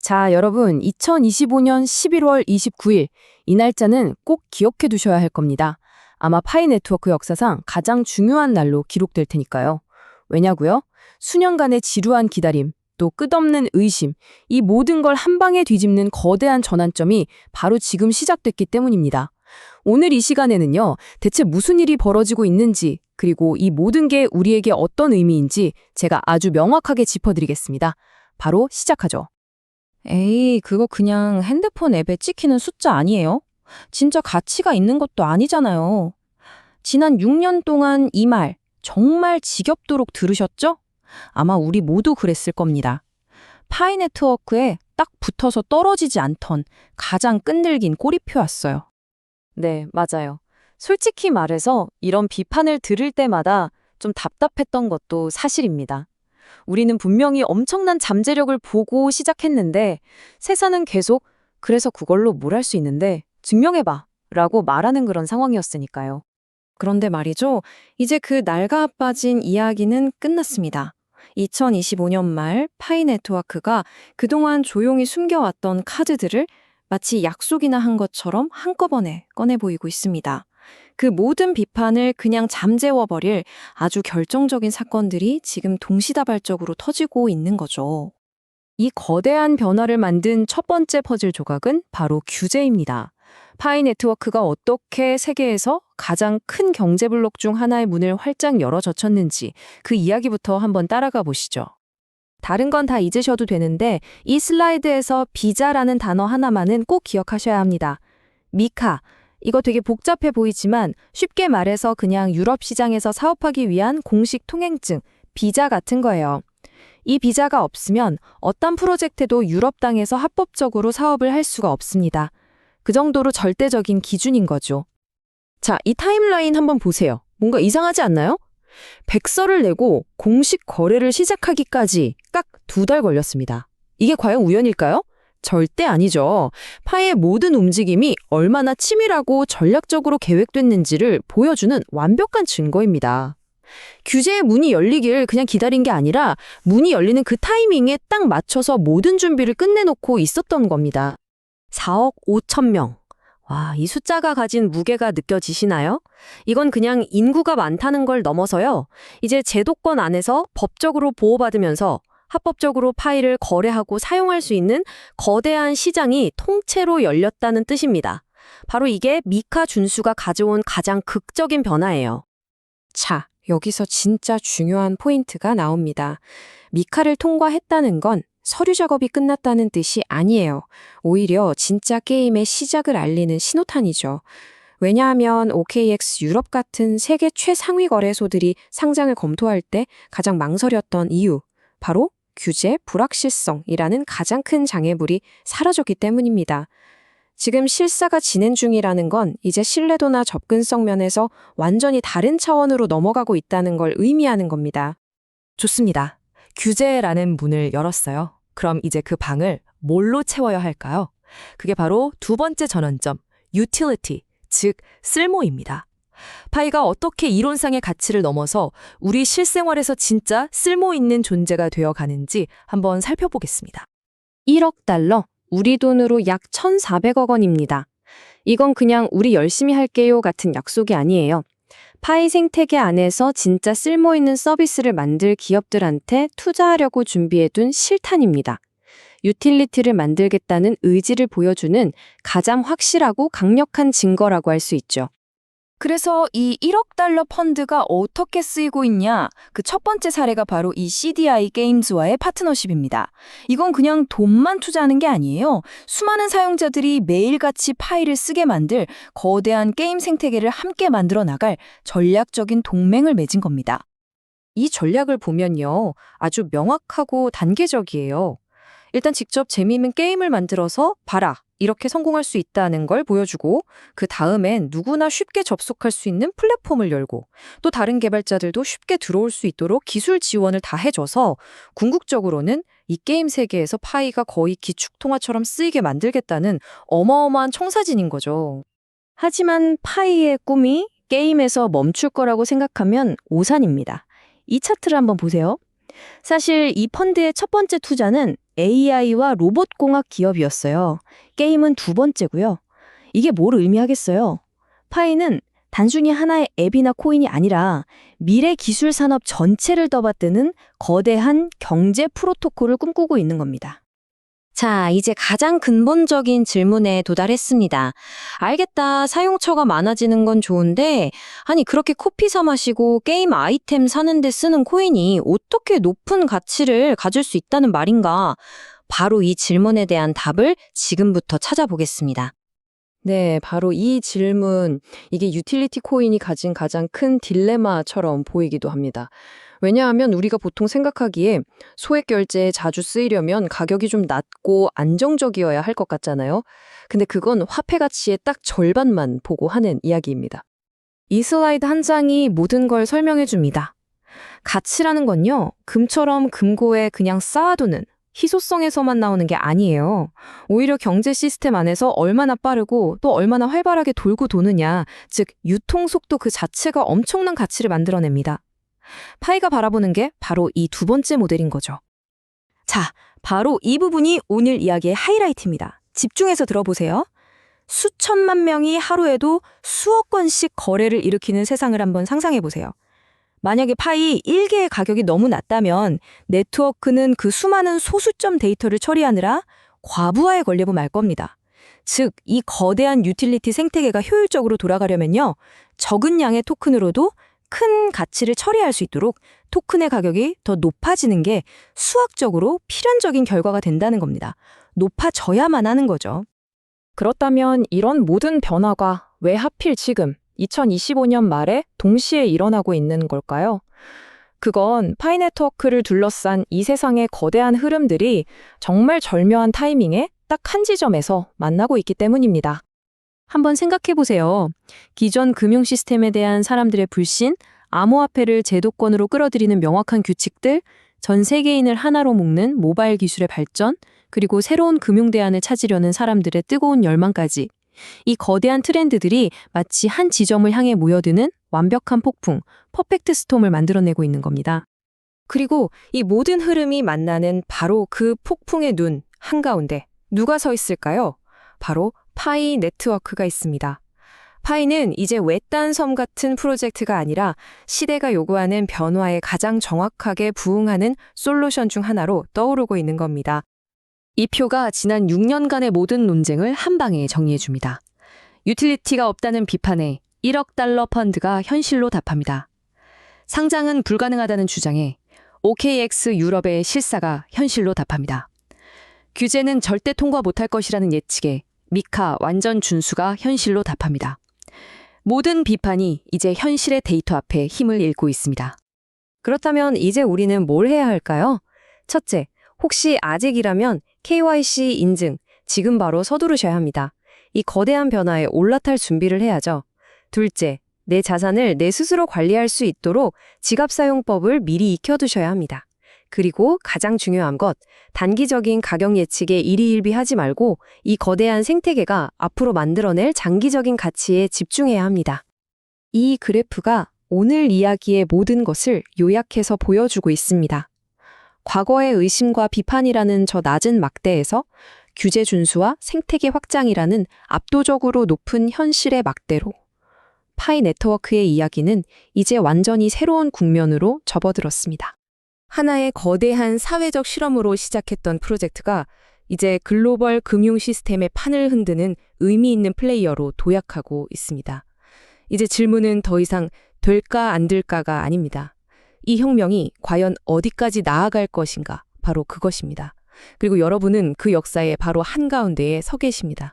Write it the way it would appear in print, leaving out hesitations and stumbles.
자, 여러분, 2025년 11월 29일, 이 날짜는 꼭 기억해 두셔야 할 겁니다. 아마 파이 네트워크 역사상 가장 중요한 날로 기록될 테니까요. 왜냐고요? 수년간의 지루한 기다림, 또 끝없는 의심, 이 모든 걸 한 방에 뒤집는 거대한 전환점이 바로 지금 시작됐기 때문입니다. 오늘 이 시간에는요, 대체 무슨 일이 벌어지고 있는지, 그리고 이 모든 게 우리에게 어떤 의미인지 제가 아주 명확하게 짚어드리겠습니다. 바로 시작하죠. 에이, 그거 그냥 핸드폰 앱에 찍히는 숫자 아니에요? 진짜 가치가 있는 것도 아니잖아요. 지난 6년 동안 이 말 정말 지겹도록 들으셨죠? 아마 우리 모두 그랬을 겁니다. 파이 네트워크에 딱 붙어서 떨어지지 않던 가장 끈질긴 꼬리표였어요. 네, 맞아요. 솔직히 말해서 이런 비판을 들을 때마다 좀 답답했던 것도 사실입니다. 우리는 분명히 엄청난 잠재력을 보고 시작했는데 세상은 계속 그래서 그걸로 뭘 할 수 있는데 증명해봐 라고 말하는 그런 상황이었으니까요. 그런데 말이죠. 이제 그 낡아빠진 이야기는 끝났습니다. 2025년 말 파이 네트워크가 그동안 조용히 숨겨왔던 카드들을 마치 약속이나 한 것처럼 한꺼번에 꺼내 보이고 있습니다. 그 모든 비판을 그냥 잠재워버릴 아주 결정적인 사건들이 지금 동시다발적으로 터지고 있는 거죠. 이 거대한 변화를 만든 첫 번째 퍼즐 조각은 바로 규제입니다. 파이 네트워크가 어떻게 세계에서 가장 큰 경제 블록 중 하나의 문을 활짝 열어젖혔는지 그 이야기부터 한번 따라가 보시죠. 다른 건 다 잊으셔도 되는데 이 슬라이드에서 비자라는 단어 하나만은 꼭 기억하셔야 합니다. 미카, 이거 되게 복잡해 보이지만 쉽게 말해서 그냥 유럽 시장에서 사업하기 위한 공식 통행증, 비자 같은 거예요. 이 비자가 없으면 어떤 프로젝트도 유럽 땅에서 합법적으로 사업을 할 수가 없습니다. 그 정도로 절대적인 기준인 거죠. 자, 이 타임라인 한번 보세요. 뭔가 이상하지 않나요? 백서를 내고 공식 거래를 시작하기까지 딱 2달 걸렸습니다. 이게 과연 우연일까요? 절대 아니죠. 파이의 모든 움직임이 얼마나 치밀하고 전략적으로 계획됐는지를 보여주는 완벽한 증거입니다. 규제의 문이 열리길 그냥 기다린 게 아니라 문이 열리는 그 타이밍에 딱 맞춰서 모든 준비를 끝내놓고 있었던 겁니다. 4억 5천 명. 와, 이 숫자가 가진 무게가 느껴지시나요? 이건 그냥 인구가 많다는 걸 넘어서요. 이제 제도권 안에서 법적으로 보호받으면서 합법적으로 파일을 거래하고 사용할 수 있는 거대한 시장이 통째로 열렸다는 뜻입니다. 바로 이게 미카 준수가 가져온 가장 극적인 변화예요. 자, 여기서 진짜 중요한 포인트가 나옵니다. 미카를 통과했다는 건 서류 작업이 끝났다는 뜻이 아니에요. 오히려 진짜 게임의 시작을 알리는 신호탄이죠. 왜냐하면 OKX 유럽 같은 세계 최상위 거래소들이 상장을 검토할 때 가장 망설였던 이유, 바로 규제 불확실성이라는 가장 큰 장애물이 사라졌기 때문입니다. 지금 실사가 진행 중이라는 건 이제 신뢰도나 접근성 면에서 완전히 다른 차원으로 넘어가고 있다는 걸 의미하는 겁니다. 좋습니다. 규제라는 문을 열었어요. 그럼 이제 그 방을 뭘로 채워야 할까요? 그게 바로 두 번째 전환점, utility, 즉 쓸모입니다. 파이가 어떻게 이론상의 가치를 넘어서 우리 실생활에서 진짜 쓸모 있는 존재가 되어 가는지 한번 살펴보겠습니다. 1억 달러, 우리 돈으로 약 1,400억 원입니다. 이건 그냥 우리 열심히 할게요 같은 약속이 아니에요. 파이 생태계 안에서 진짜 쓸모있는 서비스를 만들 기업들한테 투자하려고 준비해둔 실탄입니다. 유틸리티를 만들겠다는 의지를 보여주는 가장 확실하고 강력한 증거라고 할 수 있죠. 그래서 이 1억 달러 펀드가 어떻게 쓰이고 있냐? 그 첫 번째 사례가 바로 이 CDI 게임즈와의 파트너십입니다. 이건 그냥 돈만 투자하는 게 아니에요. 수많은 사용자들이 매일같이 파일을 쓰게 만들 거대한 게임 생태계를 함께 만들어 나갈 전략적인 동맹을 맺은 겁니다. 이 전략을 보면요, 아주 명확하고 단계적이에요. 일단 직접 재미있는 게임을 만들어서 봐라, 이렇게 성공할 수 있다는 걸 보여주고 그 다음엔 누구나 쉽게 접속할 수 있는 플랫폼을 열고 또 다른 개발자들도 쉽게 들어올 수 있도록 기술 지원을 다 해줘서 궁극적으로는 이 게임 세계에서 파이가 거의 기축통화처럼 쓰이게 만들겠다는 어마어마한 청사진인 거죠. 하지만 파이의 꿈이 게임에서 멈출 거라고 생각하면 오산입니다. 이 차트를 한번 보세요. 사실 이 펀드의 첫 번째 투자는 AI와 로봇공학 기업이었어요. 게임은 두 번째고요. 이게 뭘 의미하겠어요? 파이는 단순히 하나의 앱이나 코인이 아니라 미래 기술 산업 전체를 떠받드는 거대한 경제 프로토콜을 꿈꾸고 있는 겁니다. 자, 이제 가장 근본적인 질문에 도달했습니다. 알겠다. 사용처가 많아지는 건 좋은데, 아니, 그렇게 커피 사 마시고 게임 아이템 사는데 쓰는 코인이 어떻게 높은 가치를 가질 수 있다는 말인가? 바로 이 질문에 대한 답을 지금부터 찾아보겠습니다. 네, 바로 이 질문, 이게 유틸리티 코인이 가진 가장 큰 딜레마처럼 보이기도 합니다. 왜냐하면 우리가 보통 생각하기에 소액 결제에 자주 쓰이려면 가격이 좀 낮고 안정적이어야 할 것 같잖아요. 근데 그건 화폐 가치의 딱 절반만 보고 하는 이야기입니다. 이 슬라이드 한 장이 모든 걸 설명해 줍니다. 가치라는 건요, 금처럼 금고에 그냥 쌓아두는 희소성에서만 나오는 게 아니에요. 오히려 경제 시스템 안에서 얼마나 빠르고 또 얼마나 활발하게 돌고 도느냐, 즉 유통 속도 그 자체가 엄청난 가치를 만들어냅니다. 파이가 바라보는 게 바로 이 두 번째 모델인 거죠. 자, 바로 이 부분이 오늘 이야기의 하이라이트입니다. 집중해서 들어보세요. 수천만 명이 하루에도 수억 건씩 거래를 일으키는 세상을 한번 상상해 보세요. 만약에 파이 1개의 가격이 너무 낮다면 네트워크는 그 수많은 소수점 데이터를 처리하느라 과부하에 걸리고 말 겁니다. 즉, 이 거대한 유틸리티 생태계가 효율적으로 돌아가려면요, 적은 양의 토큰으로도 큰 가치를 처리할 수 있도록 토큰의 가격이 더 높아지는 게 수학적으로 필연적인 결과가 된다는 겁니다. 높아져야만 하는 거죠. 그렇다면 이런 모든 변화가 왜 하필 지금 2025년 말에 동시에 일어나고 있는 걸까요? 그건 파이 네트워크를 둘러싼 이 세상의 거대한 흐름들이 정말 절묘한 타이밍에 딱 한 지점에서 만나고 있기 때문입니다. 한번 생각해 보세요. 기존 금융 시스템에 대한 사람들의 불신, 암호화폐를 제도권으로 끌어들이는 명확한 규칙들, 전 세계인을 하나로 묶는 모바일 기술의 발전, 그리고 새로운 금융 대안을 찾으려는 사람들의 뜨거운 열망까지. 이 거대한 트렌드들이 마치 한 지점을 향해 모여드는 완벽한 폭풍, 퍼펙트 스톰을 만들어내고 있는 겁니다. 그리고 이 모든 흐름이 만나는 바로 그 폭풍의 눈 한가운데 누가 서 있을까요? 바로 파이 네트워크가 있습니다. 파이는 이제 외딴 섬 같은 프로젝트가 아니라 시대가 요구하는 변화에 가장 정확하게 부응하는 솔루션 중 하나로 떠오르고 있는 겁니다. 이 표가 지난 6년간의 모든 논쟁을 한 방에 정리해줍니다. 유틸리티가 없다는 비판에 1억 달러 펀드가 현실로 답합니다. 상장은 불가능하다는 주장에 OKX 유럽의 실사가 현실로 답합니다. 규제는 절대 통과 못할 것이라는 예측에 미카 완전 준수가 현실로 답합니다. 모든 비판이 이제 현실의 데이터 앞에 힘을 잃고 있습니다. 그렇다면 이제 우리는 뭘 해야 할까요? 첫째, 혹시 아직이라면 KYC 인증, 지금 바로 서두르셔야 합니다. 이 거대한 변화에 올라탈 준비를 해야죠. 둘째, 내 자산을 내 스스로 관리할 수 있도록 지갑 사용법을 미리 익혀두셔야 합니다. 그리고 가장 중요한 것, 단기적인 가격 예측에 일희일비하지 말고 이 거대한 생태계가 앞으로 만들어낼 장기적인 가치에 집중해야 합니다. 이 그래프가 오늘 이야기의 모든 것을 요약해서 보여주고 있습니다. 과거의 의심과 비판이라는 저 낮은 막대에서 규제 준수와 생태계 확장이라는 압도적으로 높은 현실의 막대로 파이 네트워크의 이야기는 이제 완전히 새로운 국면으로 접어들었습니다. 하나의 거대한 사회적 실험으로 시작했던 프로젝트가 이제 글로벌 금융 시스템의 판을 흔드는 의미 있는 플레이어로 도약하고 있습니다. 이제 질문은 더 이상 될까 안 될까가 아닙니다. 이 혁명이 과연 어디까지 나아갈 것인가? 바로 그것입니다. 그리고 여러분은 그 역사의 바로 한가운데에 서 계십니다.